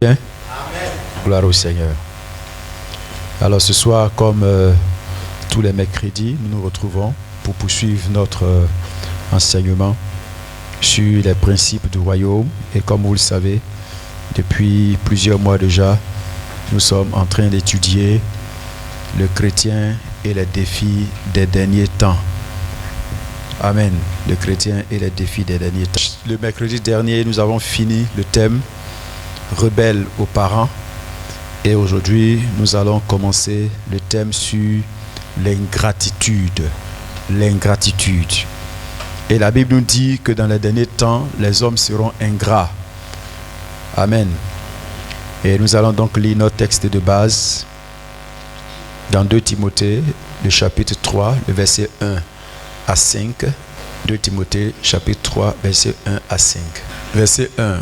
bien? Amen. Gloire au Seigneur. Alors ce soir, comme tous les mercredis, nous nous retrouvons pour poursuivre notre enseignement sur les principes du royaume. Et comme vous le savez, depuis plusieurs mois déjà, nous sommes en train d'étudier le chrétien et les défis des derniers temps. Amen. Le chrétien et les défis des derniers temps. Le mercredi dernier, nous avons fini le thème rebelle aux parents. Et aujourd'hui, nous allons commencer le thème sur l'ingratitude. L'ingratitude. Et la Bible nous dit que dans les derniers temps, les hommes seront ingrats. Amen. Et nous allons donc lire notre texte de base dans 2 Timothée, le chapitre 3, le verset 1 à 5. 2 Timothée, chapitre 3, verset 1 à 5. Verset 1.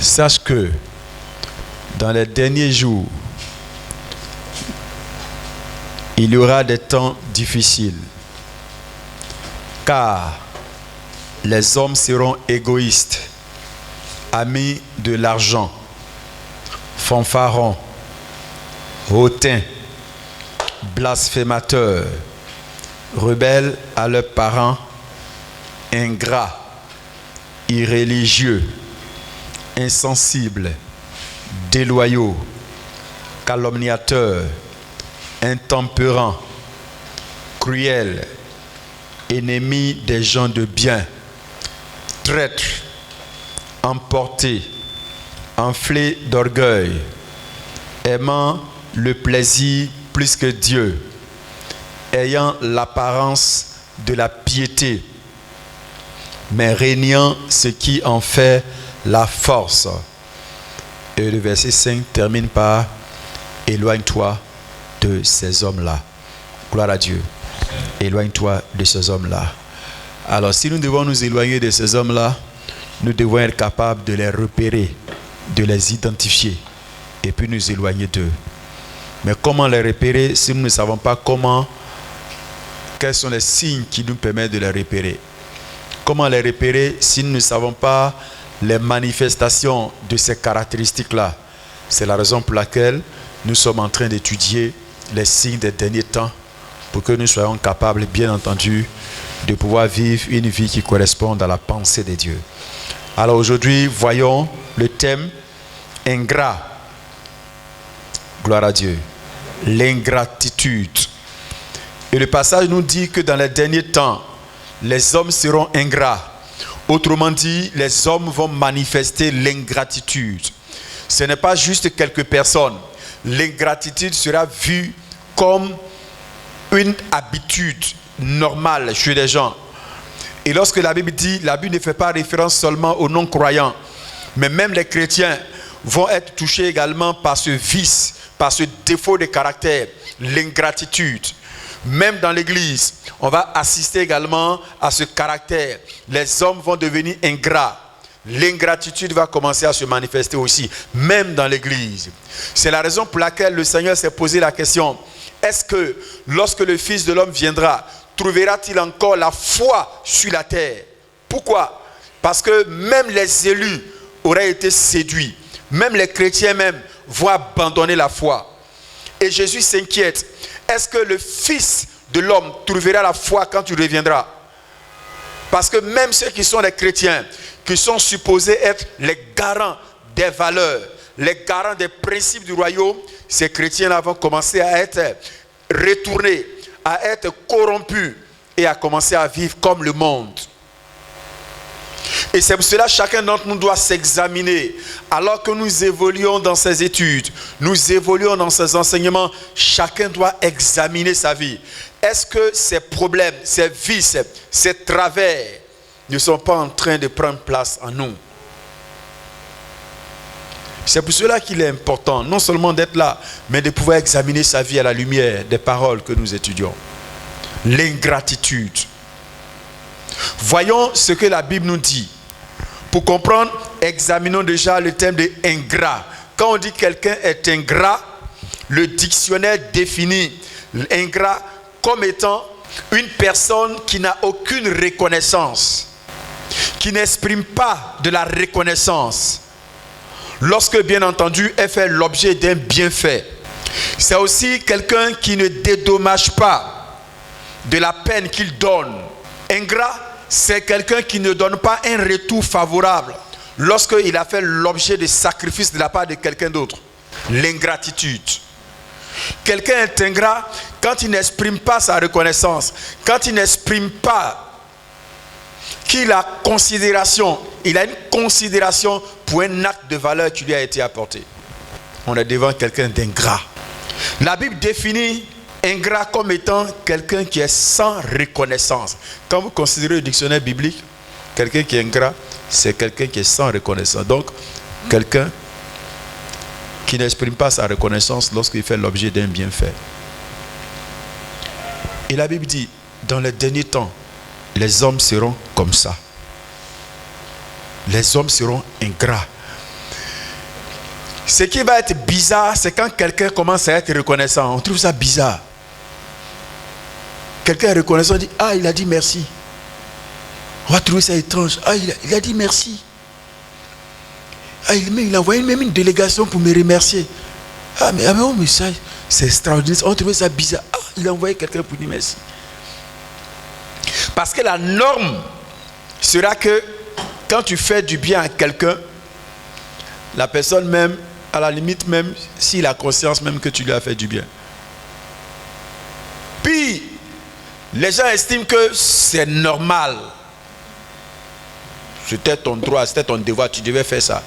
Sache que dans les derniers jours, il y aura des temps difficiles, car les hommes seront égoïstes, amis de l'argent, fanfarons, hautains, blasphémateurs, rebelles à leurs parents, ingrats, irréligieux, insensibles, déloyaux, calomniateurs, intempérants, cruels, ennemis des gens de bien, traîtres, emportés, enflés d'orgueil, aimant le plaisir plus que Dieu, ayant l'apparence de la piété, mais régnant ce qui en fait la force. Et le verset 5 termine par « Éloigne-toi de ces hommes-là ». Gloire à Dieu. Éloigne-toi de ces hommes-là. Alors, si nous devons nous éloigner de ces hommes-là, nous devons être capables de les repérer, de les identifier, et puis nous éloigner d'eux. Mais comment les repérer si nous ne savons pas quels sont les signes qui nous permettent de les repérer? Comment les repérer si nous ne savons pas les manifestations de ces caractéristiques-là? C'est la raison pour laquelle nous sommes en train d'étudier les signes des derniers temps pour que nous soyons capables, bien entendu, de pouvoir vivre une vie qui corresponde à la pensée de Dieu. Alors aujourd'hui, voyons le thème ingrat. Gloire à Dieu. L'ingratitude. Et le passage nous dit que dans les derniers temps, les hommes seront ingrats. Autrement dit, les hommes vont manifester l'ingratitude. Ce n'est pas juste quelques personnes. L'ingratitude sera vue comme une habitude normale chez les gens. Et lorsque la Bible dit, la Bible ne fait pas référence seulement aux non-croyants, mais même les chrétiens vont être touchés également par ce vice, par ce défaut de caractère, l'ingratitude. Même dans l'église, on va assister également à ce caractère. Les hommes vont devenir ingrats. L'ingratitude va commencer à se manifester aussi, même dans l'église. C'est la raison pour laquelle le Seigneur s'est posé la question: est-ce que lorsque le Fils de l'homme viendra, trouvera-t-il encore la foi sur la terre? Pourquoi? Parce que même les élus auraient été séduits. Même les chrétiens même vont abandonner la foi. Et Jésus s'inquiète. Est-ce que le Fils de l'homme trouvera la foi quand il reviendra? Parce que même ceux qui sont les chrétiens, qui sont supposés être les garants des valeurs, les garants des principes du royaume, ces chrétiens-là vont commencer à être retournés, à être corrompus et à commencer à vivre comme le monde. Et c'est pour cela que chacun d'entre nous doit s'examiner. Alors que nous évoluons dans ces études, nous évoluons dans ces enseignements, chacun doit examiner sa vie. Est-ce que ces problèmes, ces vices, ces travers ne sont pas en train de prendre place en nous? C'est pour cela qu'il est important, non seulement d'être là, mais de pouvoir examiner sa vie à la lumière des paroles que nous étudions. L'ingratitude. Voyons ce que la Bible nous dit. Pour comprendre, examinons déjà le thème de ingrat. Quand on dit quelqu'un est ingrat, le dictionnaire définit l'ingrat comme étant une personne qui n'a aucune reconnaissance, qui n'exprime pas de la reconnaissance. lorsque bien entendu elle fait l'objet d'un bienfait. C'est aussi quelqu'un qui ne dédommage pas de la peine qu'il donne. Ingrat, c'est quelqu'un qui ne donne pas un retour favorable lorsqu'il a fait l'objet de sacrifices de la part de quelqu'un d'autre. L'ingratitude. Quelqu'un est ingrat quand il n'exprime pas sa reconnaissance, quand il n'exprime pas qu'il a considération, il a une considération pour un acte de valeur qui lui a été apporté. On est devant quelqu'un d'ingrat. La Bible définit ingrat comme étant quelqu'un qui est sans reconnaissance. Quand vous considérez le dictionnaire biblique, quelqu'un qui est ingrat, c'est quelqu'un qui est sans reconnaissance. Donc, quelqu'un qui n'exprime pas sa reconnaissance lorsqu'il fait l'objet d'un bienfait. Et la Bible dit, dans les derniers temps, les hommes seront comme ça. Les hommes seront ingrats. Ce qui va être bizarre, c'est quand quelqu'un commence à être reconnaissant. On trouve ça bizarre. Quelqu'un est reconnaissant, dit, ah, il a dit merci. On va trouver ça étrange. Ah, il a dit merci. Ah, il a envoyé même une délégation pour me remercier. Ah, mais ça, c'est extraordinaire. On trouvait ça bizarre. Ah, il a envoyé quelqu'un pour dire merci. Parce que la norme sera que quand tu fais du bien à quelqu'un, la personne même, à la limite même, s'il a conscience même que tu lui as fait du bien. Puis, les gens estiment que c'est normal. C'était ton droit, c'était ton devoir, tu devais faire ça.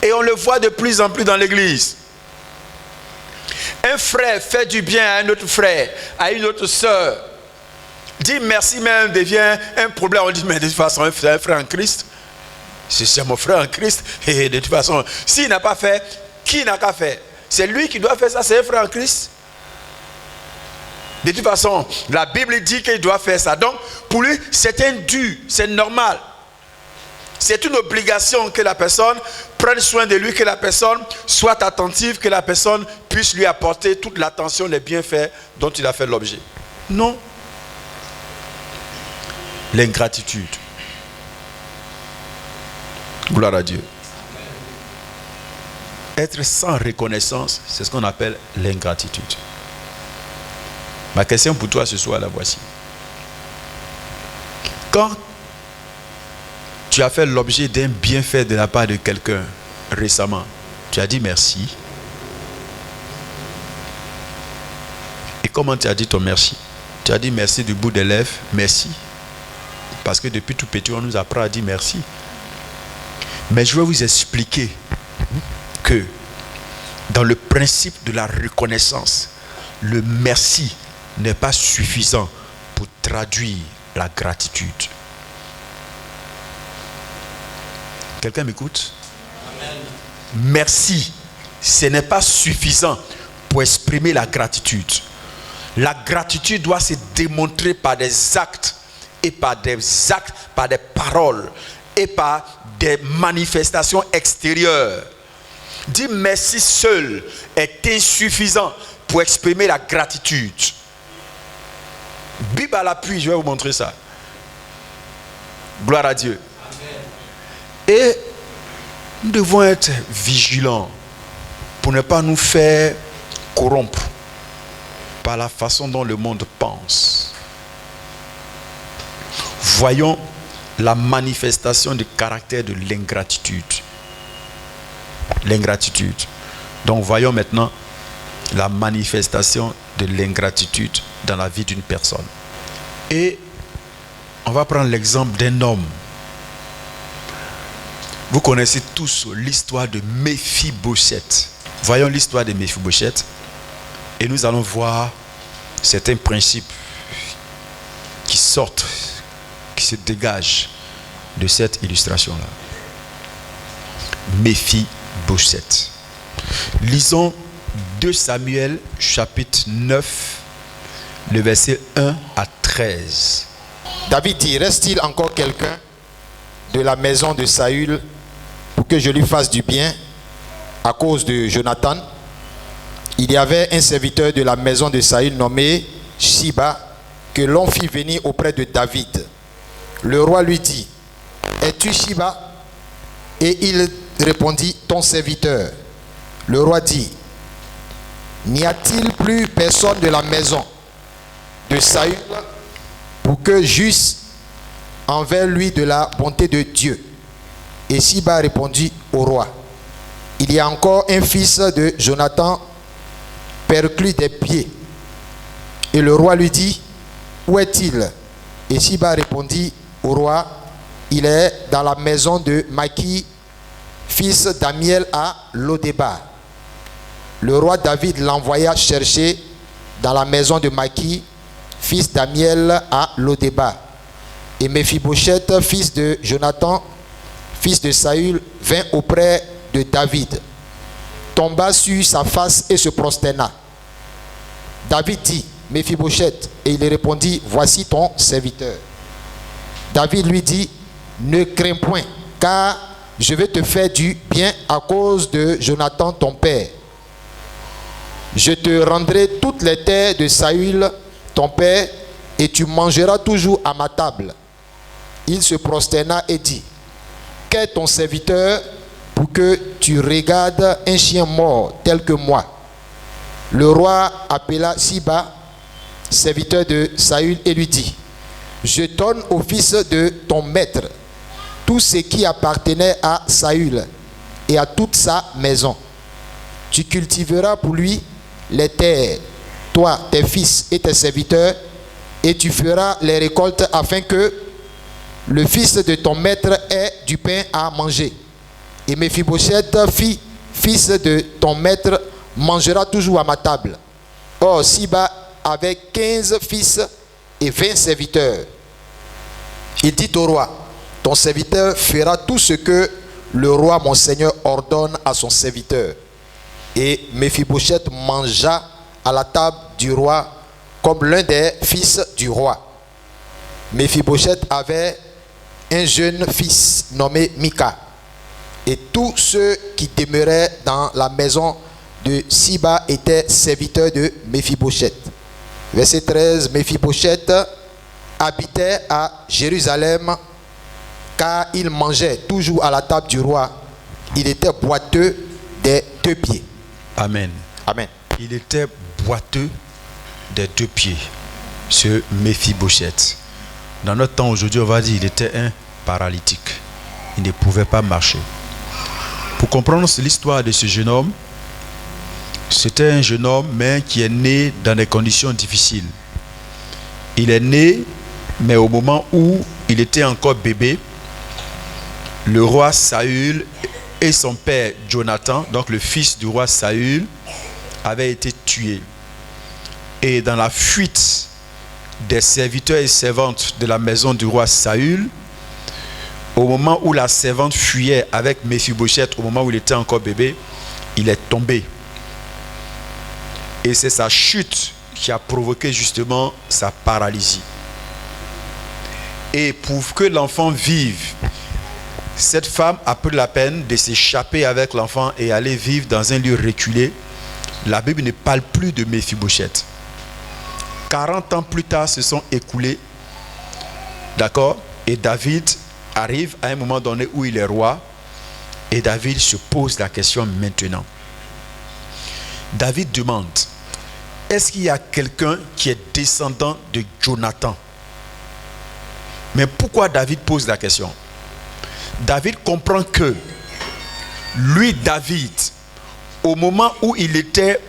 Et on le voit de plus en plus dans l'église. Un frère fait du bien à un autre frère, à une autre sœur. Dire merci même devient un problème. On dit, mais de toute façon, c'est un frère en Christ. C'est mon frère en Christ. Et de toute façon, s'il n'a pas fait, qui n'a qu'à faire? C'est lui qui doit faire ça, c'est un frère en Christ. De toute façon, la Bible dit qu'il doit faire ça. Donc, pour lui, c'est un dû, c'est normal. C'est une obligation que la personne prenne soin de lui, que la personne soit attentive, que la personne puisse lui apporter toute l'attention, les bienfaits dont il a fait l'objet. Non. L'ingratitude. Gloire à Dieu. Être sans reconnaissance, c'est ce qu'on appelle l'ingratitude. Ma question pour toi ce soir, la voici. Quand tu as fait l'objet d'un bienfait de la part de quelqu'un récemment, tu as dit merci. Et comment tu as dit ton merci? Tu as dit merci du bout des lèvres, merci. Parce que depuis tout petit, on nous apprend à dire merci. Mais je vais vous expliquer que dans le principe de la reconnaissance, le merci n'est pas suffisant pour traduire la gratitude. Quelqu'un m'écoute? Amen. Merci, ce n'est pas suffisant pour exprimer la gratitude. La gratitude doit se démontrer par des actes, et par des actes, par des paroles, et par des manifestations extérieures. Dire merci seul est insuffisant pour exprimer la gratitude. Bible à l'appui, je vais vous montrer ça. Gloire à Dieu. Amen. Et nous devons être vigilants pour ne pas nous faire corrompre par la façon dont le monde pense. Voyons la manifestation du caractère de l'ingratitude. L'ingratitude. Donc voyons maintenant la manifestation de l'ingratitude dans la vie d'une personne. Et on va prendre l'exemple d'un homme. Vous connaissez tous l'histoire de Méphibosheth. Voyons l'histoire de Méphibosheth et nous allons voir certains principes qui sortent, qui se dégagent de cette illustration-là. Méphibosheth. Lisons 2 Samuel chapitre 9, le verset 1 à 13. David dit, reste-t-il encore quelqu'un de la maison de Saül pour que je lui fasse du bien à cause de Jonathan? Il y avait un serviteur de la maison de Saül nommé Shiba que l'on fit venir auprès de David. Le roi lui dit, es-tu Shiba? Et il répondit, ton serviteur. Le roi dit, n'y a-t-il plus personne de la maison de Saül pour que j'eusse envers lui de la bonté de Dieu? Et Siba répondit au roi, il y a encore un fils de Jonathan perclus des pieds. Et le roi lui dit, où est-il? Et Siba répondit au roi, il est dans la maison de Maki, fils d'Amiel à Lodébar. Le roi David l'envoya chercher dans la maison de Maki, fils d'Amiel à Lodébar. Et Méphibosheth, fils de Jonathan, fils de Saül, vint auprès de David, tomba sur sa face et se prosterna. David dit, Méphibosheth, et il répondit, voici ton serviteur. David lui dit, ne crains point, car je vais te faire du bien à cause de Jonathan ton père. Je te rendrai toutes les terres de Saül ton père, et tu mangeras toujours à ma table. Il se prosterna et dit, qu'est ton serviteur pour que tu regardes un chien mort tel que moi? Le roi appela Siba, serviteur de Saül, et lui dit, je donne au fils de ton maître tout ce qui appartenait à Saül et à toute sa maison. Tu cultiveras pour lui les terres, toi, tes fils et tes serviteurs, et tu feras les récoltes afin que le fils de ton maître ait du pain à manger. Et Méphibosheth, fils de ton maître, mangera toujours à ma table. Or, Siba avait 15 fils et 20 serviteurs. Il dit au roi, ton serviteur fera tout ce que le roi mon seigneur ordonne à son serviteur. Et Méphibosheth mangea à la table du roi comme l'un des fils du roi. Méphibosheth avait un jeune fils nommé Mika. Et tous ceux qui demeuraient dans la maison de Siba étaient serviteurs de Méphibosheth. Verset 13, Méphibosheth habitait à Jérusalem car il mangeait toujours à la table du roi. Il était boiteux des 2 pieds. Amen. Amen. Il était boiteux des 2 pieds, ce Méphibosheth. Dans notre temps aujourd'hui, on va dire qu'il était un paralytique. Il ne pouvait pas marcher. Pour comprendre l'histoire de ce jeune homme, c'était un jeune homme, mais qui est né dans des conditions difficiles. Il est né, mais au moment où il était encore bébé, le roi Saül et son père Jonathan, donc le fils du roi Saül, avaient été tués. Et dans la fuite des serviteurs et servantes de la maison du roi Saül, au moment où la servante fuyait avec Méphibosheth, au moment où il était encore bébé, il est tombé. Et c'est sa chute qui a provoqué justement sa paralysie. Et pour que l'enfant vive, cette femme a pris la peine de s'échapper avec l'enfant et aller vivre dans un lieu reculé. La Bible ne parle plus de Méphibosheth. 40 ans plus tard se sont écoulés. D'accord? Et David arrive à un moment donné où il est roi. Et David se pose la question maintenant. David demande, est-ce qu'il y a quelqu'un qui est descendant de Jonathan? Mais pourquoi David pose la question? David comprend que lui, David, au moment où il était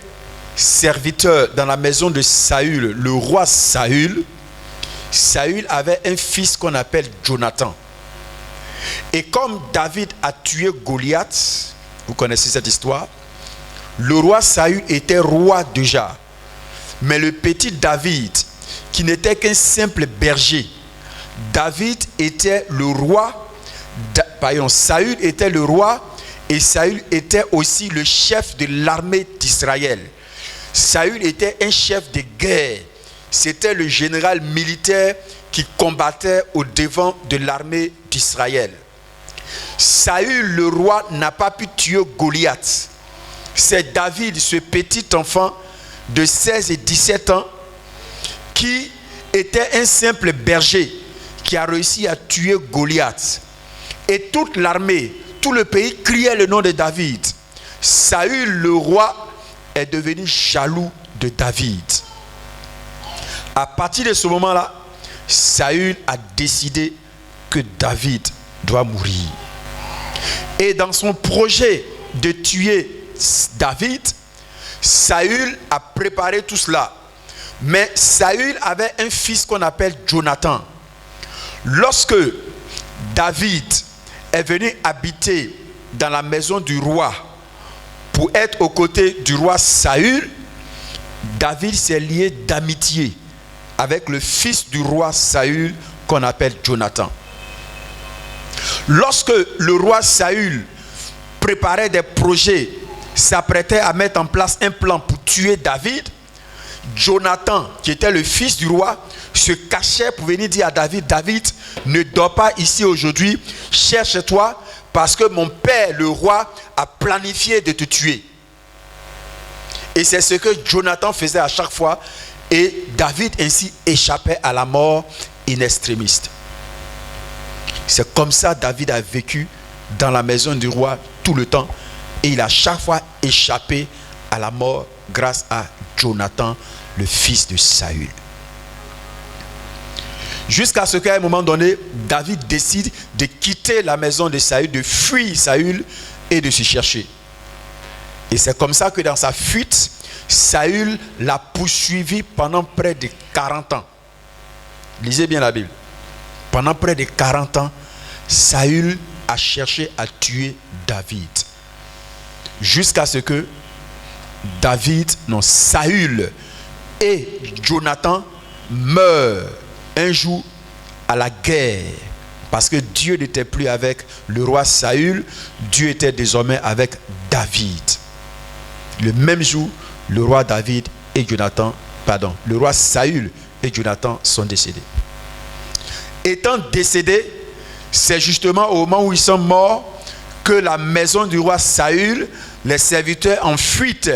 serviteur dans la maison de Saül, le roi Saül, Saül avait un fils qu'on appelle Jonathan. Et comme David a tué Goliath, vous connaissez cette histoire, le roi Saül était roi déjà. Mais le petit David, qui n'était qu'un simple berger, David était le roi, pardon, Saül était le roi et Saül était aussi le chef de l'armée d'Israël. Saül était un chef de guerre. C'était le général militaire qui combattait au devant de l'armée d'Israël. Saül, le roi, n'a pas pu tuer Goliath. C'est David, ce petit enfant de 16 et 17 ans, qui était un simple berger, qui a réussi à tuer Goliath. Et toute l'armée, tout le pays criait le nom de David. Saül, le roi, est devenu jaloux de David. À partir de ce moment-là, Saül a décidé que David doit mourir. Et dans son projet de tuer David, Saül a préparé tout cela. Mais Saül avait un fils qu'on appelle Jonathan. Lorsque David est venu habiter dans la maison du roi pour être aux côtés du roi Saül, David s'est lié d'amitié avec le fils du roi Saül qu'on appelle Jonathan. Lorsque le roi Saül préparait des projets, s'apprêtait à mettre en place un plan pour tuer David, Jonathan, qui était le fils du roi, se cachait pour venir dire à David, David, ne dors pas ici aujourd'hui, cherche-toi, parce que mon père, le roi, a planifié de te tuer. Et c'est ce que Jonathan faisait à chaque fois, et David ainsi échappait à la mort in extremis. C'est comme ça que David a vécu dans la maison du roi tout le temps, et il a chaque fois échappé à la mort grâce à Jonathan, le fils de Saül. Jusqu'à ce qu'à un moment donné, David décide de quitter la maison de Saül, de fuir Saül et de se chercher. Et c'est comme ça que dans sa fuite, Saül l'a poursuivi pendant près de 40 ans. Lisez bien la Bible. Pendant près de 40 ans, Saül a cherché à tuer David. Jusqu'à ce que Saül et Jonathan meurent un jour à la guerre. Parce que Dieu n'était plus avec le roi Saül, Dieu était désormais avec David. Le même jour, le roi Saül et Jonathan sont décédés. Étant décédés, c'est justement au moment où ils sont morts que la maison du roi Saül, les serviteurs en fuite,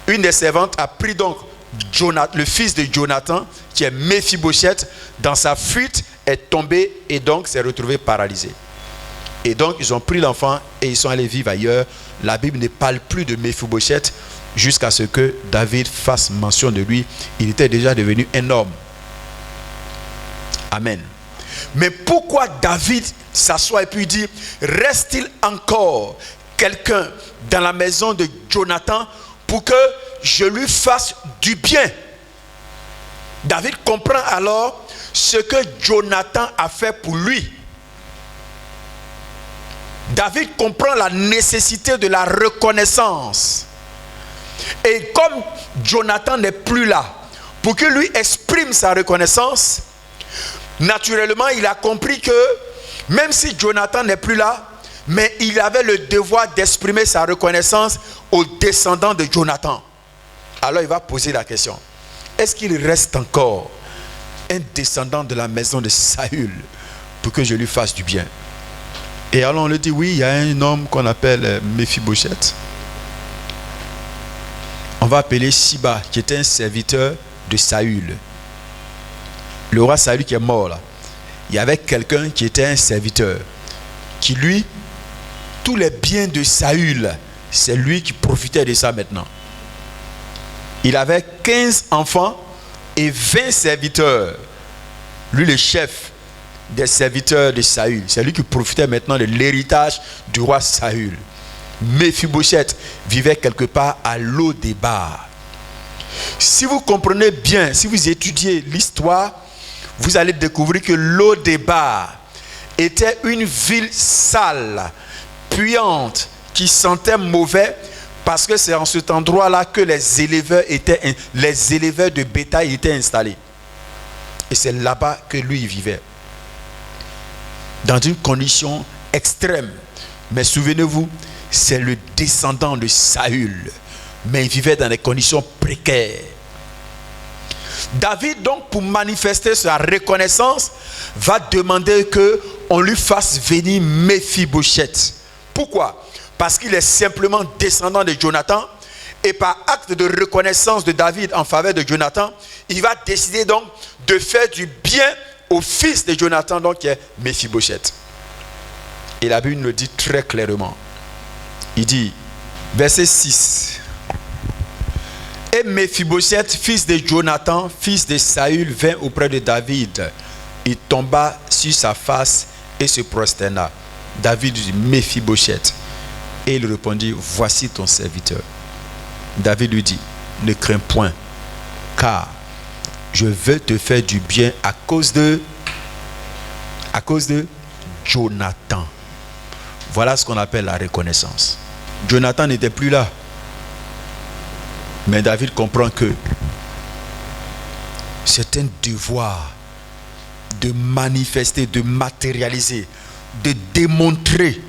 une des servantes a pris donc le fils de Jonathan, qui est Méphibosheth, dans sa fuite, est tombé et donc s'est retrouvé paralysé. Et donc ils ont pris l'enfant et ils sont allés vivre ailleurs. La Bible ne parle plus de Méphibosheth jusqu'à ce que David fasse mention de lui. Il était déjà devenu un homme. Amen. Mais pourquoi David s'assoit et puis dit, reste-t-il encore quelqu'un dans la maison de Jonathan pour que je lui fasse du bien? David comprend alors ce que Jonathan a fait pour lui. David comprend la nécessité de la reconnaissance. Et comme Jonathan n'est plus là, pour que lui exprime sa reconnaissance, naturellement, il a compris que même si Jonathan n'est plus là, mais il avait le devoir d'exprimer sa reconnaissance aux descendants de Jonathan. Alors il va poser la question, est-ce qu'il reste encore un descendant de la maison de Saül pour que je lui fasse du bien? Et alors on lui dit, oui, il y a un homme qu'on appelle Méphibosheth. On va appeler Siba, qui était un serviteur de Saül. Le roi Saül qui est mort là, il y avait quelqu'un qui était un serviteur, qui lui, tous les biens de Saül, c'est lui qui profitait de ça maintenant. Il avait 15 enfants et 20 serviteurs. Lui, le chef des serviteurs de Saül, c'est lui qui profitait maintenant de l'héritage du roi Saül. Méphibosheth vivait quelque part à Lo-débar. Si vous comprenez bien, si vous étudiez l'histoire, vous allez découvrir que Lo-débar était une ville sale, puante, qui sentait mauvais, parce que c'est en cet endroit-là que les éleveurs de bétail étaient installés. Et c'est là-bas que lui il vivait. Dans une condition extrême. Mais souvenez-vous, c'est le descendant de Saül. Mais il vivait dans des conditions précaires. David, donc, pour manifester sa reconnaissance, va demander qu'on lui fasse venir Méphibosheth. Pourquoi? Parce qu'il est simplement descendant de Jonathan. Et par acte de reconnaissance de David en faveur de Jonathan, il va décider donc de faire du bien au fils de Jonathan, donc qui est Méphibosheth. Et la Bible le dit très clairement. Il dit, verset 6. Et Méphibosheth, fils de Jonathan, fils de Saül, vint auprès de David. Il tomba sur sa face et se prosterna. David dit, Méphibosheth. Et il répondit, voici ton serviteur. David lui dit, ne crains point, car je veux te faire du bien à cause de Jonathan. Voilà ce qu'on appelle la reconnaissance. Jonathan n'était plus là. Mais David comprend que c'est un devoir de manifester, de matérialiser, de démontrer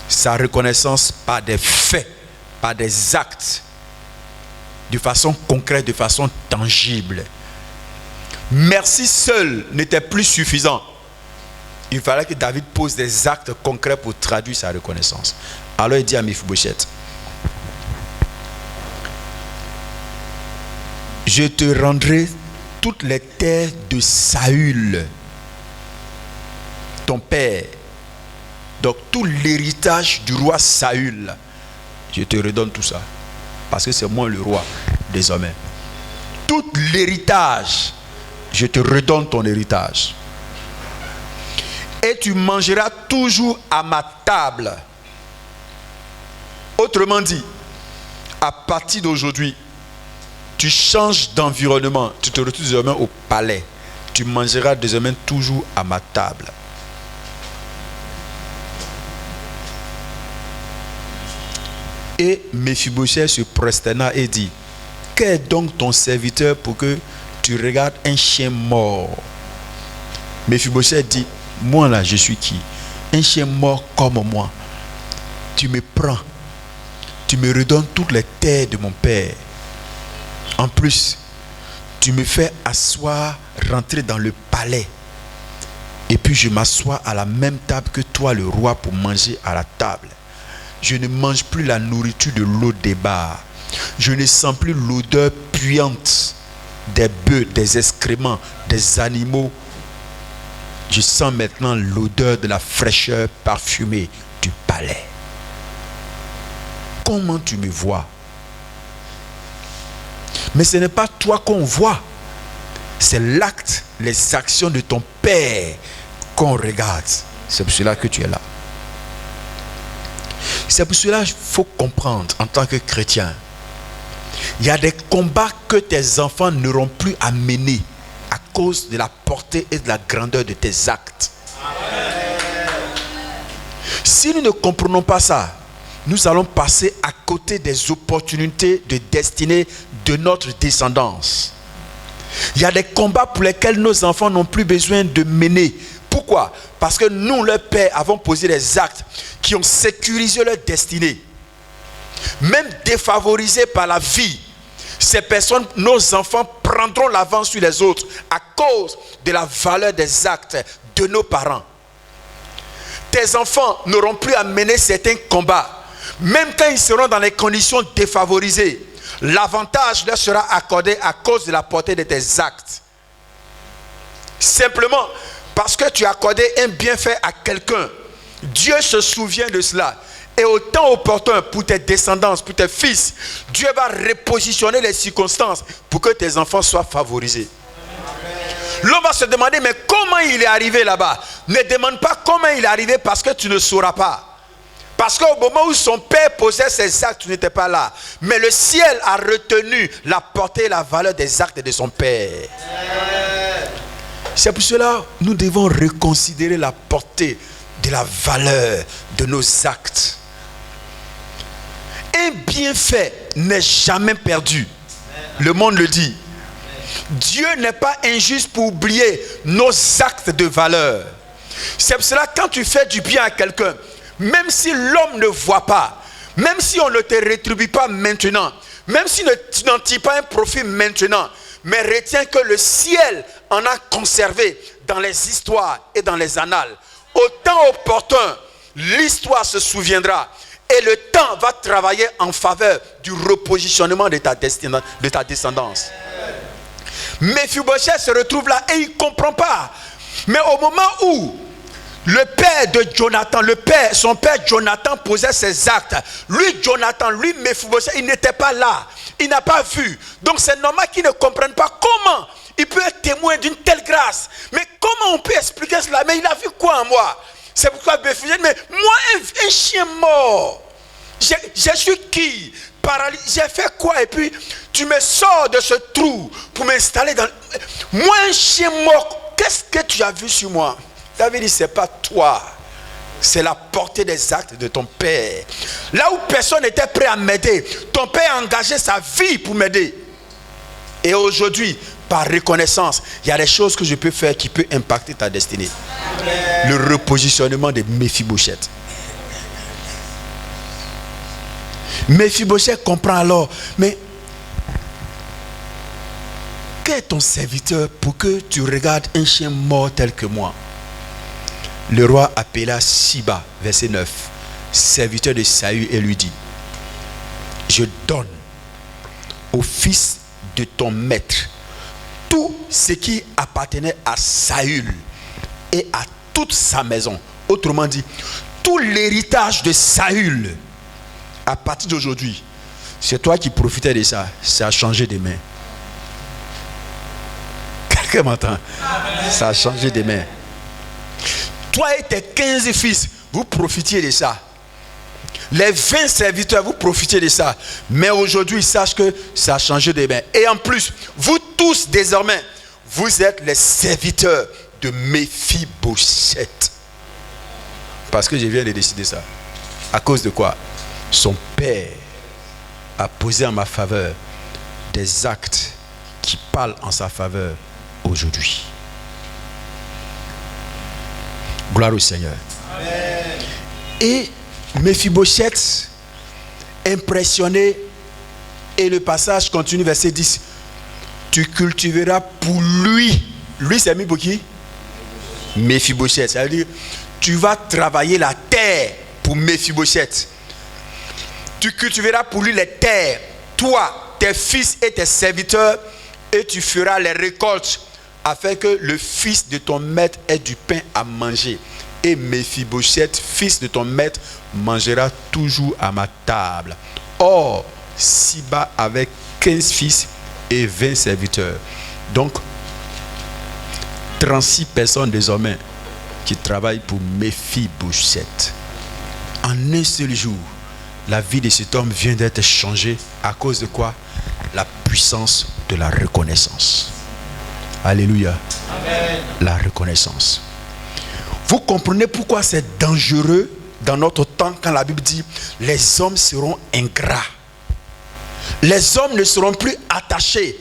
sa reconnaissance par des faits, par des actes, de façon concrète, de façon tangible. Merci seul n'était plus suffisant. Il fallait que David pose des actes concrets pour traduire sa reconnaissance. Alors il dit à Méphibosheth, je te rendrai toutes les terres de Saül, ton père. Donc tout l'héritage du roi Saül, je te redonne tout ça. Parce que c'est moi le roi désormais. Tout l'héritage, je te redonne ton héritage. Et tu mangeras toujours à ma table. Autrement dit, à partir d'aujourd'hui, tu changes d'environnement. Tu te retrouves désormais au palais. Tu mangeras désormais toujours à ma table. Et Méphibosheth se prosterna et dit, qu'est donc ton serviteur pour que tu regardes un chien mort? Méphibosheth dit, moi là, je suis qui? Un chien mort comme moi. Tu me prends. Tu me redonnes toutes les terres de mon père. En plus, tu me fais asseoir, rentrer dans le palais. Et puis je m'assois à la même table que toi, le roi, pour manger à la table. Je ne mange plus la nourriture de l'eau des bars. Je ne sens plus l'odeur puante des bœufs, des excréments, des animaux. Je sens maintenant l'odeur de la fraîcheur parfumée du palais. Comment tu me vois? Mais ce n'est pas toi qu'on voit. C'est l'acte, les actions de ton Père qu'on regarde. C'est pour cela que tu es là. C'est pour cela qu'il faut comprendre en tant que chrétien. Il y a des combats que tes enfants n'auront plus à mener à cause de la portée et de la grandeur de tes actes. Si nous ne comprenons pas ça, nous allons passer à côté des opportunités de destinée de notre descendance. Il y a des combats pour lesquels nos enfants n'ont plus besoin de mener. Pourquoi? Parce que nous, leurs pères, avons posé des actes qui ont sécurisé leur destinée. Même défavorisés par la vie, ces personnes, nos enfants, prendront l'avance sur les autres à cause de la valeur des actes de nos parents. Tes enfants n'auront plus à mener certains combats. Même quand ils seront dans les conditions défavorisées, l'avantage leur sera accordé à cause de la portée de tes actes. Simplement parce que tu as accordé un bienfait à quelqu'un, Dieu se souvient de cela. Et au temps opportun pour tes descendants, pour tes fils, Dieu va repositionner les circonstances pour que tes enfants soient favorisés. L'homme va se demander, mais comment il est arrivé là-bas? Ne demande pas comment il est arrivé parce que tu ne sauras pas. Parce qu'au moment où son père posait ses actes, tu n'étais pas là. Mais le ciel a retenu la portée et la valeur des actes de son père. C'est pour cela que nous devons reconsidérer la portée de la valeur de nos actes. Un bienfait n'est jamais perdu. Le monde le dit. Dieu n'est pas injuste pour oublier nos actes de valeur. C'est pour cela que quand tu fais du bien à quelqu'un, même si l'homme ne voit pas, même si on ne te rétribue pas maintenant, même si tu n'en tires pas un profit maintenant, mais retiens que le ciel en a conservé dans les histoires et dans les annales. Au temps opportun, l'histoire se souviendra et le temps va travailler en faveur du repositionnement de ta descendance. Méphibosheth se retrouve là et il ne comprend pas. Mais au moment où Le père de Jonathan, son père Jonathan posait ses actes. Lui, Jonathan, lui, Mephibosheth, il n'était pas là. Il n'a pas vu. Donc c'est normal qu'il ne comprenne pas comment il peut être témoin d'une telle grâce. Mais comment on peut expliquer cela? Mais il a vu quoi en moi? C'est pourquoi Mephibosheth, mais moi, un chien mort. Je suis qui? Paralysé. J'ai fait quoi? Et puis tu me sors de ce trou pour m'installer dans... Moi, un chien mort, qu'est-ce que tu as vu sur moi? David dit, c'est pas toi, c'est la portée des actes de ton père. Là où personne n'était prêt à m'aider, ton père a engagé sa vie pour m'aider. Et aujourd'hui, par reconnaissance, il y a des choses que je peux faire qui peuvent impacter ta destinée. Amen. Le repositionnement de Mephibosheth. Mephibosheth comprend alors, mais quel est ton serviteur pour que tu regardes un chien mort tel que moi? Le roi appela Siba, verset 9, serviteur de Saül, et lui dit, je donne au fils de ton maître tout ce qui appartenait à Saül et à toute sa maison. Autrement dit, tout l'héritage de Saül, à partir d'aujourd'hui, c'est toi qui profitais de ça. Ça a changé de main. Quelqu'un m'entend? Ça a changé de main. Toi et tes 15 fils, vous profitiez de ça. Les 20 serviteurs, vous profitiez de ça. Mais aujourd'hui, sache que ça a changé de main. Et en plus, vous tous désormais, vous êtes les serviteurs de Mephibosheth. Parce que je viens de décider ça. À cause de quoi? Son père a posé en ma faveur des actes qui parlent en sa faveur aujourd'hui. Gloire au Seigneur. Amen. Et Mephibosheth, impressionné, et le passage continue, verset 10. Tu cultiveras pour lui. Lui, c'est mis pour qui? Mephibosheth. Ça veut dire, tu vas travailler la terre pour Mephibosheth. Tu cultiveras pour lui les terres, toi, tes fils et tes serviteurs, et tu feras les récoltes, afin que le fils de ton maître ait du pain à manger. Et Mephibosheth, fils de ton maître, mangera toujours à ma table. Or, Siba avait 15 fils et 20 serviteurs. Donc, 36 personnes désormais qui travaillent pour Mephibosheth. En un seul jour, la vie de cet homme vient d'être changée. À cause de quoi? La puissance de la reconnaissance. Alléluia. Amen. La reconnaissance. Vous comprenez pourquoi c'est dangereux dans notre temps quand la Bible dit les hommes seront ingrats. Les hommes ne seront plus attachés.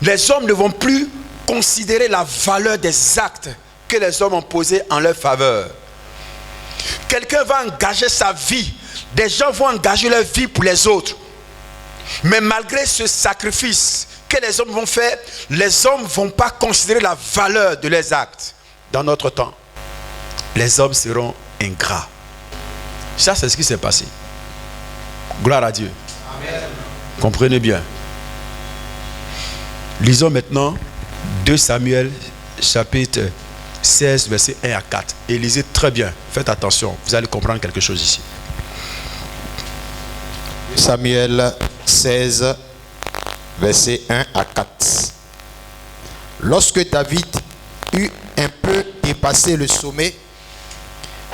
Les hommes ne vont plus considérer la valeur des actes que les hommes ont posés en leur faveur. Quelqu'un va engager sa vie. Des gens vont engager leur vie pour les autres. Mais malgré ce sacrifice que les hommes vont faire, les hommes ne vont pas considérer la valeur de leurs actes. Dans notre temps, les hommes seront ingrats. Ça, c'est ce qui s'est passé. Gloire à Dieu. Amen. Comprenez bien. Lisons maintenant 2 Samuel chapitre 16 versets 1 à 4. Et lisez très bien. Faites attention. Vous allez comprendre quelque chose ici. Samuel 16 versets 1 à 4. Lorsque David eut un peu dépassé le sommet,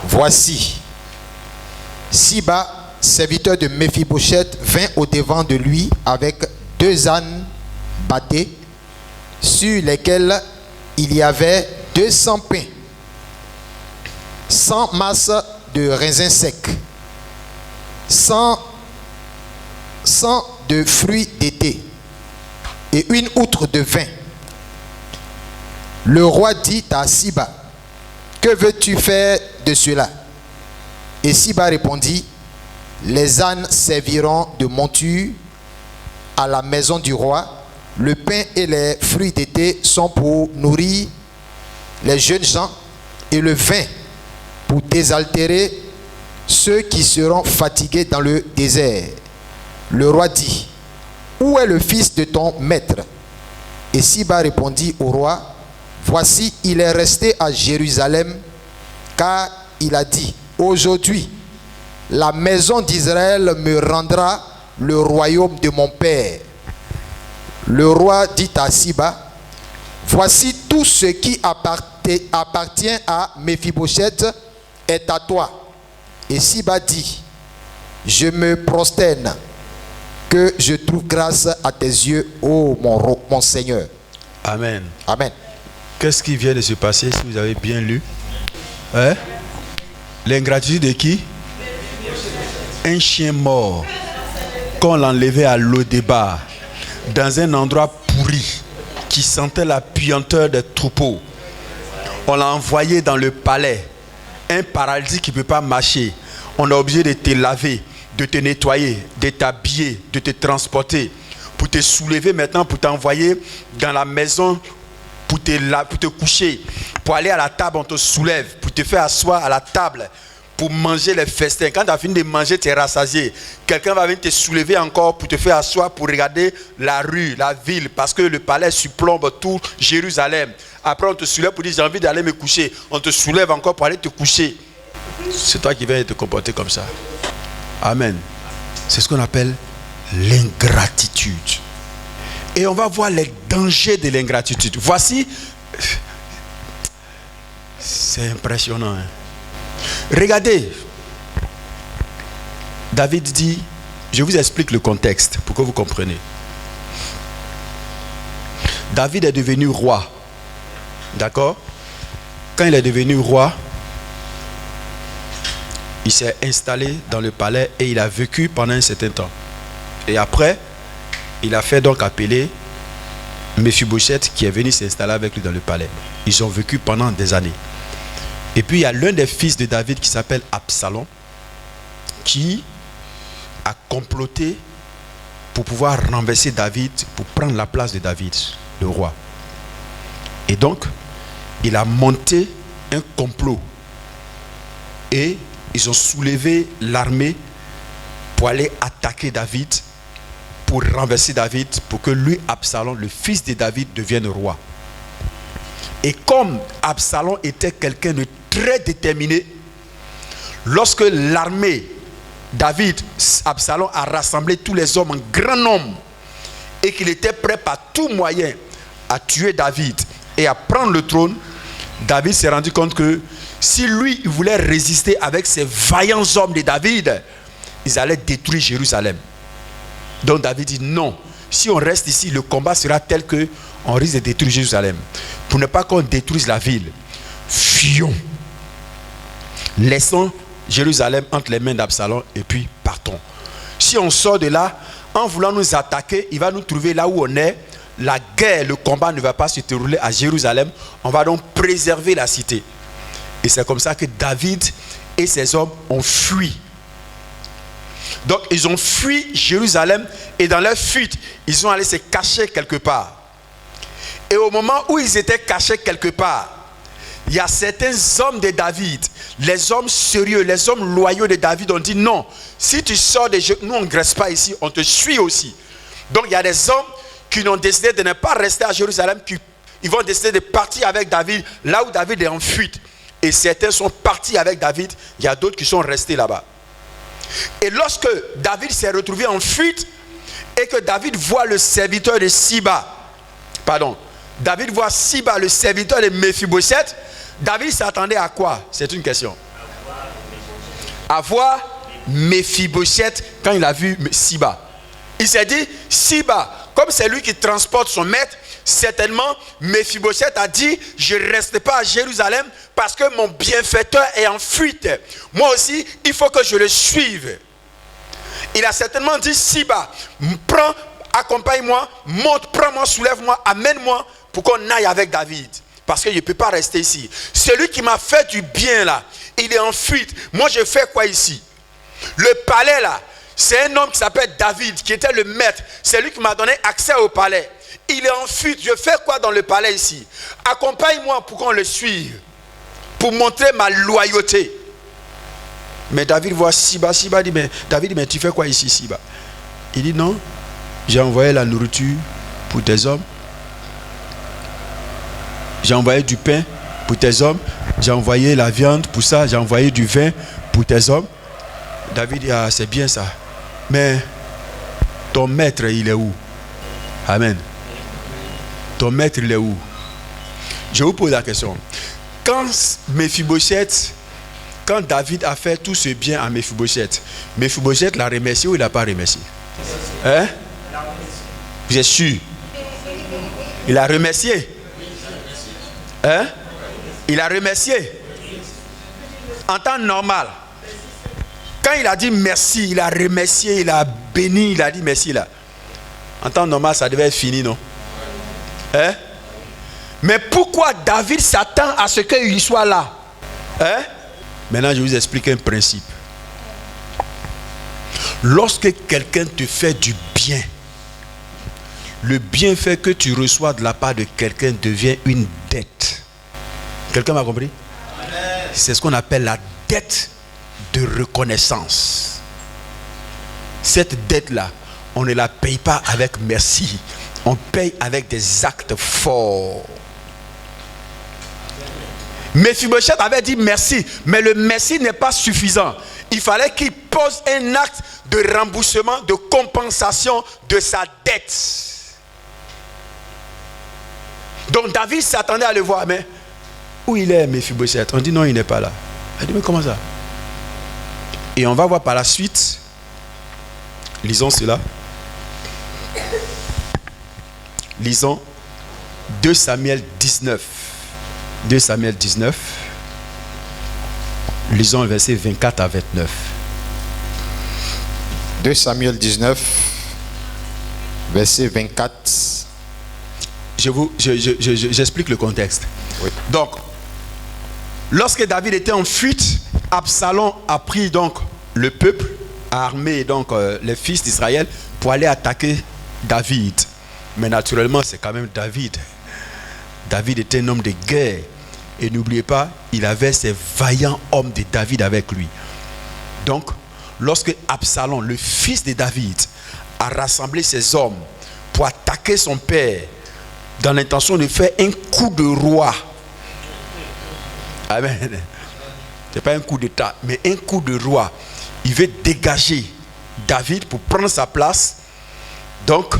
voici, Siba, serviteur de Mephibosheth, vint au-devant de lui avec 2 ânes bâtés, sur lesquels il y avait 200 pains, 100 masses de raisins secs, 100 de fruits d'été et une outre de vin. Le roi dit à Siba, que veux-tu faire de cela? Et Siba répondit, les ânes serviront de monture à la maison du roi. Le pain et les fruits d'été sont pour nourrir les jeunes gens, et le vin pour désaltérer ceux qui seront fatigués dans le désert. Le roi dit, où est le fils de ton maître? Et Siba répondit au roi, voici, il est resté à Jérusalem car il a dit, aujourd'hui, la maison d'Israël me rendra le royaume de mon père. Le roi dit à Siba, voici tout ce qui appartient à Méphibosheth est à toi. Et Siba dit, je me prosterne, que je trouve grâce à tes yeux, ô mon Seigneur. Amen. Amen. Qu'est-ce qui vient de se passer si vous avez bien lu? L'ingratitude de qui? Un chien mort qu'on l'enlevait à Lo-Débar, dans un endroit pourri qui sentait la puanteur des troupeaux. On l'a envoyé dans le palais. Un paralytique qui ne peut pas marcher. On est obligé de te laver, de te nettoyer, de t'habiller, de te transporter, pour te soulever maintenant, pour t'envoyer dans la maison, pour te coucher, pour aller à la table, on te soulève, pour te faire asseoir à la table, pour manger les festins. Quand tu as fini de manger, tu es rassasié. Quelqu'un va venir te soulever encore pour te faire asseoir, pour regarder la rue, la ville, parce que le palais surplombe tout Jérusalem. Après, on te soulève pour dire, j'ai envie d'aller me coucher. On te soulève encore pour aller te coucher. C'est toi qui viens te comporter comme ça. Amen. C'est ce qu'on appelle l'ingratitude. Et on va voir les dangers de l'ingratitude. Voici. C'est impressionnant. Hein? Regardez. David dit, je vous explique le contexte pour que vous compreniez. David est devenu roi. D'accord? Quand il est devenu roi, il s'est installé dans le palais et il a vécu pendant un certain temps. Et après, il a fait donc appeler Méphibosheth qui est venu s'installer avec lui dans le palais. Ils ont vécu pendant des années. Et puis il y a l'un des fils de David qui s'appelle Absalom qui a comploté pour pouvoir renverser David, pour prendre la place de David, le roi. Et donc, il a monté un complot et ils ont soulevé l'armée pour aller attaquer David, pour renverser David, pour que lui, Absalom, le fils de David, devienne roi. Et comme Absalom était quelqu'un de très déterminé, lorsque l'armée David, Absalom a rassemblé tous les hommes en grand nombre et qu'il était prêt par tout moyen à tuer David et à prendre le trône, David s'est rendu compte que si lui il voulait résister avec ces vaillants hommes de David, ils allaient détruire Jérusalem. Donc David dit non, si on reste ici, le combat sera tel que on risque de détruire Jérusalem. Pour ne pas qu'on détruise la ville, fuyons. Laissons Jérusalem entre les mains d'Absalom et puis partons. Si on sort de là, en voulant nous attaquer, il va nous trouver là où on est. La guerre, le combat ne va pas se dérouler à Jérusalem. On va donc préserver la cité. Et c'est comme ça que David et ses hommes ont fui. Donc ils ont fui Jérusalem et dans leur fuite, ils sont allés se cacher quelque part. Et au moment où ils étaient cachés quelque part, il y a certains hommes de David, les hommes sérieux, les hommes loyaux de David ont dit non, si tu sors de Jérusalem, nous on ne reste pas ici, on te suit aussi. Donc il y a des hommes qui ont décidé de ne pas rester à Jérusalem, ils vont décider de partir avec David, là où David est en fuite. Et certains sont partis avec David, il y a d'autres qui sont restés là-bas. Et lorsque David s'est retrouvé en fuite, et que David voit le serviteur de Siba, David voit Siba, le serviteur de Méphibosheth, David s'attendait à quoi? C'est une question. À voir Méphibosheth quand il a vu Siba. Il s'est dit, Siba, comme c'est lui qui transporte son maître, certainement Méphibosheth a dit, je ne reste pas à Jérusalem parce que mon bienfaiteur est en fuite. Moi aussi, il faut que je le suive. Il a certainement dit, Siba, prends, accompagne-moi, monte, prends-moi, soulève-moi, amène-moi pour qu'on aille avec David. Parce que je ne peux pas rester ici. Celui qui m'a fait du bien là, il est en fuite. Moi, je fais quoi ici? Le palais là, c'est un homme qui s'appelle David, qui était le maître. C'est lui qui m'a donné accès au palais. Il est en fuite. Je fais quoi dans le palais ici? Accompagne-moi pour qu'on le suive. Pour montrer ma loyauté. Mais David voit Siba. David dit, mais tu fais quoi ici, Siba? Il dit, non, j'ai envoyé la nourriture pour tes hommes. J'ai envoyé du pain pour tes hommes. J'ai envoyé la viande pour ça, j'ai envoyé du vin pour tes hommes. David dit, ah, c'est bien ça. Mais ton maître, il est où? Amen. Ton maître, il est où? Je vous pose la question. Quand David a fait tout ce bien à Mephibosheth l'a remercié ou il n'a pas remercié? Hein? Vous êtes sûr? Il a remercié? Hein? Il a remercié? En temps normal, quand il a dit merci, il a remercié, il a béni, il a dit merci là. En temps normal, ça devait être fini, non? Hein? Mais pourquoi David s'attend à ce qu'il soit là? Hein? Maintenant, je vous explique un principe. Lorsque quelqu'un te fait du bien, le bienfait que tu reçois de la part de quelqu'un devient une dette. Quelqu'un m'a compris? C'est ce qu'on appelle la dette de reconnaissance. Cette dette-là, on ne la paye pas avec merci. On paye avec des actes forts. Mephibosheth avait dit merci, mais le merci n'est pas suffisant. Il fallait qu'il pose un acte de remboursement, de compensation de sa dette. Donc David s'attendait à le voir, mais où il est, Mephibosheth? On dit non, il n'est pas là. Il dit, mais comment ça? Et on va voir par la suite. Lisons cela. Lisons 2 Samuel 19. 2 Samuel 19. Lisons le verset 24 à 29. 2 Samuel 19, verset 24. J'explique le contexte. Oui. Donc, lorsque David était en fuite, Absalom a pris donc le peuple, a armé donc les fils d'Israël pour aller attaquer David. Mais naturellement, c'est quand même David. David était un homme de guerre. Et n'oubliez pas, il avait ces vaillants hommes de David avec lui. Donc, lorsque Absalom, le fils de David, a rassemblé ses hommes pour attaquer son père, dans l'intention de faire un coup de roi. Amen. Ce n'est pas un coup d'état, mais un coup de roi. Il veut dégager David pour prendre sa place. Donc,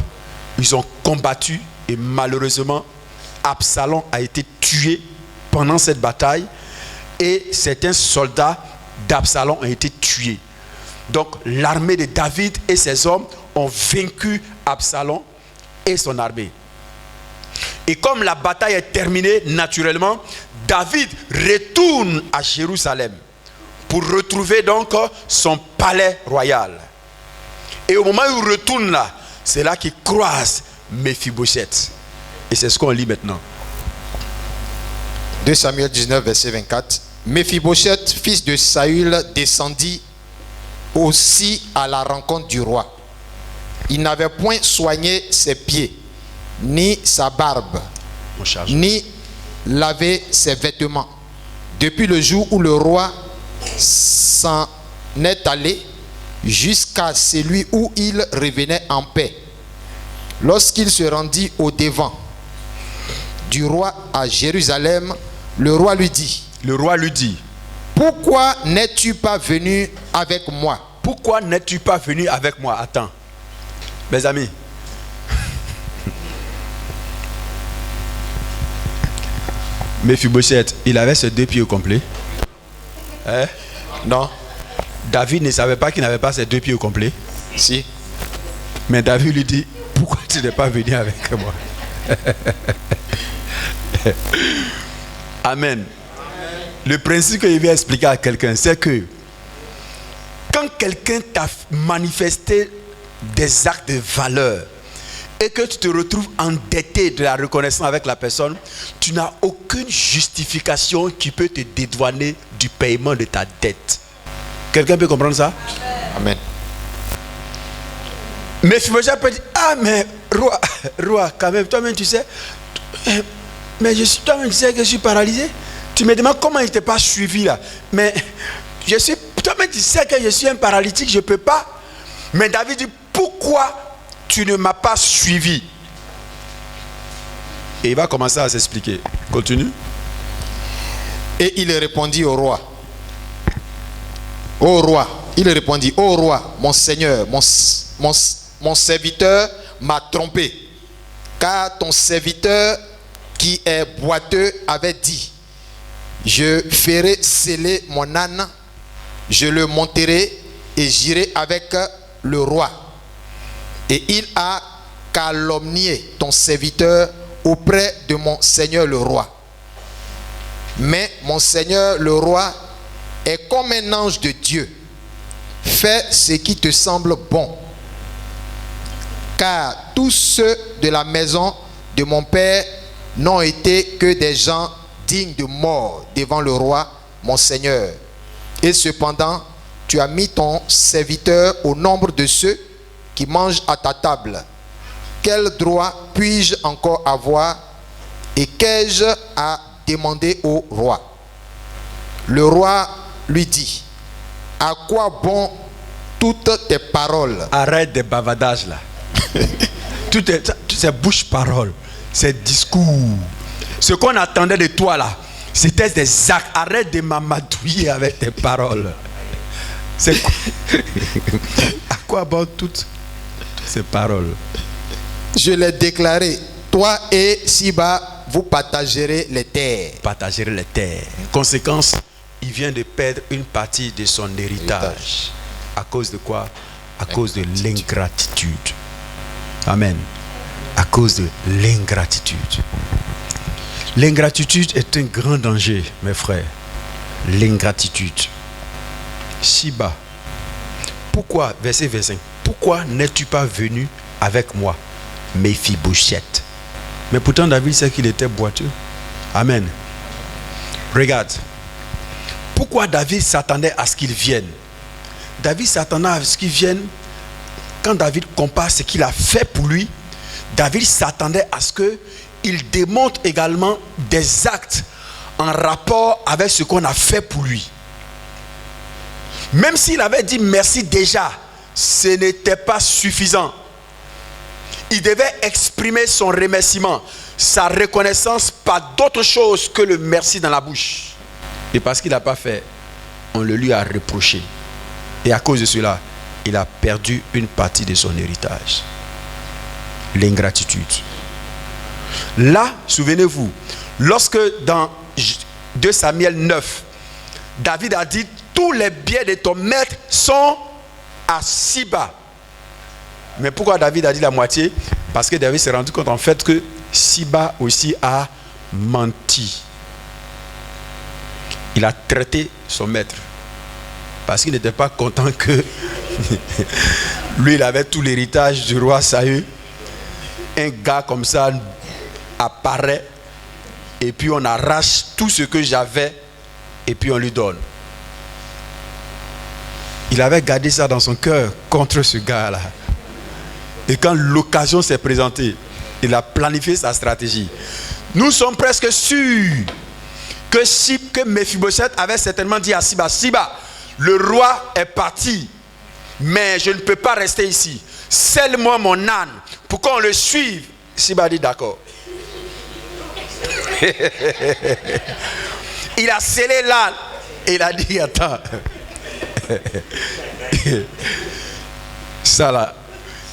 ils ont combattu et malheureusement, Absalom a été tué pendant cette bataille et certains soldats d'Absalom ont été tués. Donc, l'armée de David et ses hommes ont vaincu Absalom et son armée. Et comme la bataille est terminée, naturellement, David retourne à Jérusalem pour retrouver donc son palais royal. Et au moment où il retourne là, c'est là qu'il croise Mephibosheth. Et c'est ce qu'on lit maintenant. 2 Samuel 19, verset 24. Mephibosheth, fils de Saül, descendit aussi à la rencontre du roi. Il n'avait point soigné ses pieds, ni sa barbe, ni lavé ses vêtements, depuis le jour où le roi s'en est allé, jusqu'à celui où il revenait en paix. Lorsqu'il se rendit au devant du roi à Jérusalem, le roi lui dit, pourquoi n'es-tu pas venu avec moi? Pourquoi n'es-tu pas venu avec moi? Attends, mes amis. Mephibosheth, il avait ses 2 pieds au complet. Hein? Non. David ne savait pas qu'il n'avait pas ses 2 pieds au complet. Si. Mais David lui dit, pourquoi tu n'es pas venu avec moi? Amen. Le principe que je vais expliquer à quelqu'un, c'est que quand quelqu'un t'a manifesté des actes de valeur et que tu te retrouves endetté de la reconnaissance avec la personne, tu n'as aucune justification qui peut te dédouaner du paiement de ta dette. Quelqu'un peut comprendre ça? Amen. Mais si je peux dire, ah mais roi, quand même, toi-même tu sais, mais toi-même tu sais que je suis paralysé. Tu me demandes comment il ne t'a pas suivi là. Mais toi-même tu sais que je suis un paralytique, je ne peux pas. Mais David dit, pourquoi tu ne m'as pas suivi? Et il va commencer à s'expliquer. Continue. Et il répondit au roi. Ô roi, il répondit, ô roi, mon Seigneur, mon serviteur m'a trompé, car ton serviteur qui est boiteux avait dit, je ferai sceller mon âne, je le monterai et j'irai avec le roi. Et il a calomnié ton serviteur auprès de mon Seigneur le roi. Mais mon Seigneur le roi est comme un ange de Dieu. Fais ce qui te semble bon. Car tous ceux de la maison de mon père n'ont été que des gens dignes de mort devant le roi, mon Seigneur. Et cependant, tu as mis ton serviteur au nombre de ceux qui mangent à ta table. Quel droit puis-je encore avoir et qu'ai-je à demander au roi? Le roi lui dit, à quoi bon toutes tes paroles? Arrête des bavadages là. Toutes ces bouche-paroles, ces discours, ce qu'on attendait de toi là, c'était des actes. Arrête de m'amadouiller avec tes paroles. C'est quoi? À quoi bon toutes ces paroles? Je l'ai déclaré, toi et Siba, vous partagerez les terres. Partagerez les terres. Conséquence, il vient de perdre une partie de son héritage. À cause de quoi? À cause de l'ingratitude. Amen. À cause de l'ingratitude. L'ingratitude est un grand danger, mes frères. L'ingratitude. Siba, pourquoi, verset 25, pourquoi n'es-tu pas venu avec moi, Méphibosheth? Mais pourtant David sait qu'il était boiteux. Amen. Regarde. Pourquoi David s'attendait à ce qu'il vienne? David s'attendait à ce qu'il vienne. Quand David compare ce qu'il a fait pour lui, David s'attendait à ce qu'il démontre également des actes en rapport avec ce qu'on a fait pour lui. Même s'il avait dit merci déjà, ce n'était pas suffisant. Il devait exprimer son remerciement, sa reconnaissance par d'autres choses que le merci dans la bouche. Et parce qu'il n'a pas fait, on le lui a reproché. Et à cause de cela, il a perdu une partie de son héritage. L'ingratitude. Là, souvenez-vous, lorsque dans 2 Samuel 9, David a dit, tous les biens de ton maître sont à Siba. Mais pourquoi David a dit la moitié? Parce que David s'est rendu compte en fait que Siba aussi a menti. Il a traité son maître. Parce qu'il n'était pas content que lui, il avait tout l'héritage du roi Saül. Un gars comme ça apparaît et puis on arrache tout ce que j'avais et puis on lui donne. Il avait gardé ça dans son cœur contre ce gars-là. Et quand l'occasion s'est présentée, il a planifié sa stratégie. Nous sommes presque sûrs que Méphibosheth avait certainement dit à Siba, Siba, le roi est parti, mais je ne peux pas rester ici. Scelle-moi mon âne pour qu'on le suive. Siba dit d'accord. Il a scellé l'âne et il a dit attends. Ça là,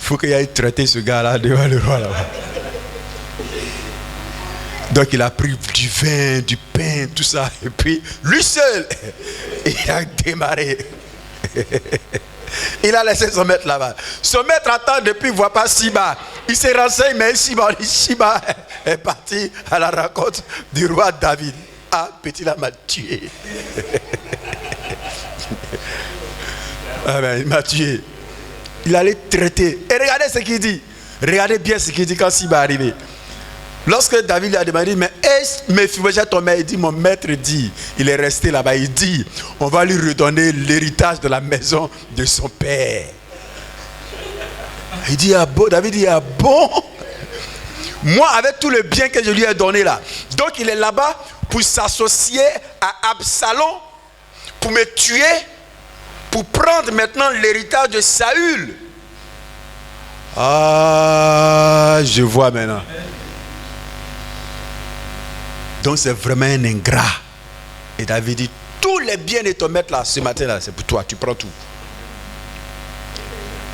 il faut qu'il aille traiter ce gars-là devant le roi là-bas. Donc il a pris du vin, du pain, tout ça. Et puis lui seul, il a démarré. Il a laissé son maître là-bas. Son maître attend depuis, il ne voit pas Siba. Il se renseigne, mais Siba est parti à la rencontre du roi David. Ah, petit là m'a tué. Ah ben, il m'a tué. Il allait traiter. Et regardez ce qu'il dit. Regardez bien ce qu'il dit quand Siba est arrivé. Lorsque David lui a demandé, mais est-ce Méphibosheth ton maître? Il dit, mon maître dit, il est resté là-bas, il dit, on va lui redonner l'héritage de la maison de son père. Il dit, ah bon, David dit, ah bon? Moi, avec tout le bien que je lui ai donné là. Donc il est là-bas pour s'associer à Absalom, pour me tuer, pour prendre maintenant l'héritage de Saül. Ah, je vois maintenant. Donc c'est vraiment un ingrat. Et David dit, tous les biens de ton maître là, ce matin là, c'est pour toi, tu prends tout.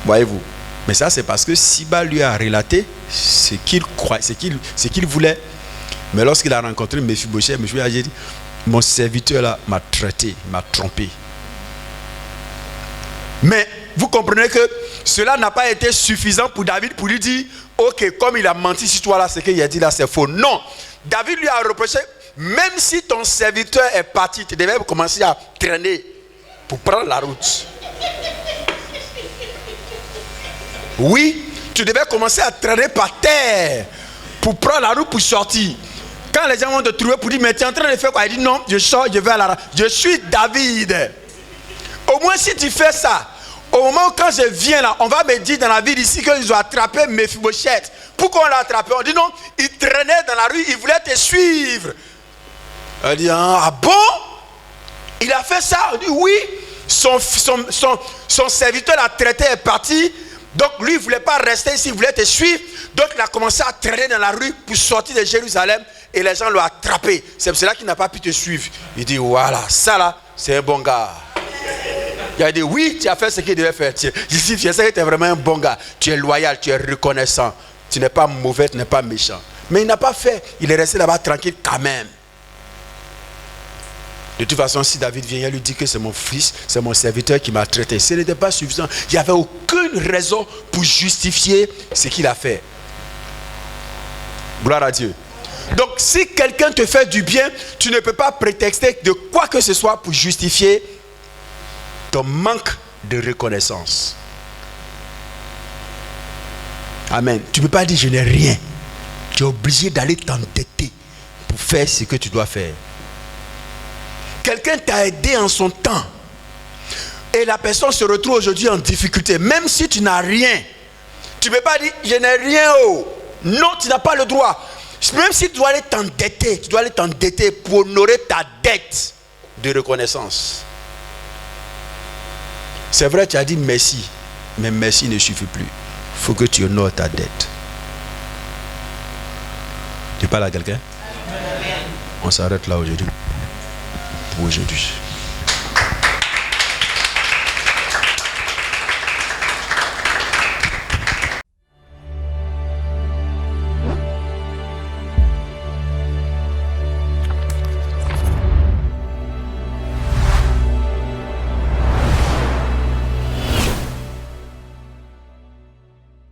Voyez-vous. Mais ça c'est parce que Siba lui a relaté ce qu'il croyait, ce qu'il voulait. Mais lorsqu'il a rencontré Mephibosheth, Mephibosheth a dit, mon serviteur là m'a traité, m'a trompé. Mais vous comprenez que cela n'a pas été suffisant pour David pour lui dire, ok, comme il a menti sur toi là, ce qu'il a dit là c'est faux. Non, David lui a reproché, même si ton serviteur est parti, tu devais commencer à traîner pour prendre la route. Oui, tu devais commencer à traîner par terre pour prendre la route pour sortir. Quand les gens vont te trouver pour dire, mais tu es en train de faire quoi? Il dit, non, je sors, je vais à la route. Je suis David. Au moins si tu fais ça, au moment où quand je viens là, on va me dire dans la ville ici qu'ils ont attrapé Mephibosheth. Pourquoi on l'a attrapé? On dit non, il traînait dans la rue, il voulait te suivre. On dit, ah bon? Il a fait ça? On dit oui. Son serviteur l'a traité, est parti. Donc lui, il ne voulait pas rester ici, il voulait te suivre. Donc il a commencé à traîner dans la rue pour sortir de Jérusalem. Et les gens l'ont attrapé. C'est pour cela qu'il n'a pas pu te suivre. Il dit, voilà, ça là, c'est un bon gars. Il a dit, oui, tu as fait ce qu'il devait faire. Je sais que tu es vraiment un bon gars. Tu es loyal, tu es reconnaissant. Tu n'es pas mauvais, tu n'es pas méchant. Mais il n'a pas fait. Il est resté là-bas tranquille quand même. De toute façon, si David vient, il lui dit que c'est mon fils, c'est mon serviteur qui m'a traité. Ce n'était pas suffisant. Il n'y avait aucune raison pour justifier ce qu'il a fait. Gloire à Dieu. Donc, si quelqu'un te fait du bien, tu ne peux pas prétexter de quoi que ce soit pour justifier ton manque de reconnaissance. Amen. Tu ne peux pas dire je n'ai rien. Tu es obligé d'aller t'endetter pour faire ce que tu dois faire. Quelqu'un t'a aidé en son temps et la personne se retrouve aujourd'hui en difficulté. Même si tu n'as rien, tu ne peux pas dire je n'ai rien. Oh. Non, tu n'as pas le droit. Même si tu dois aller t'endetter, pour honorer ta dette de reconnaissance. C'est vrai, tu as dit merci, mais merci ne suffit plus. Il faut que tu honores ta dette. Tu parles à quelqu'un? On s'arrête là aujourd'hui. Pour aujourd'hui.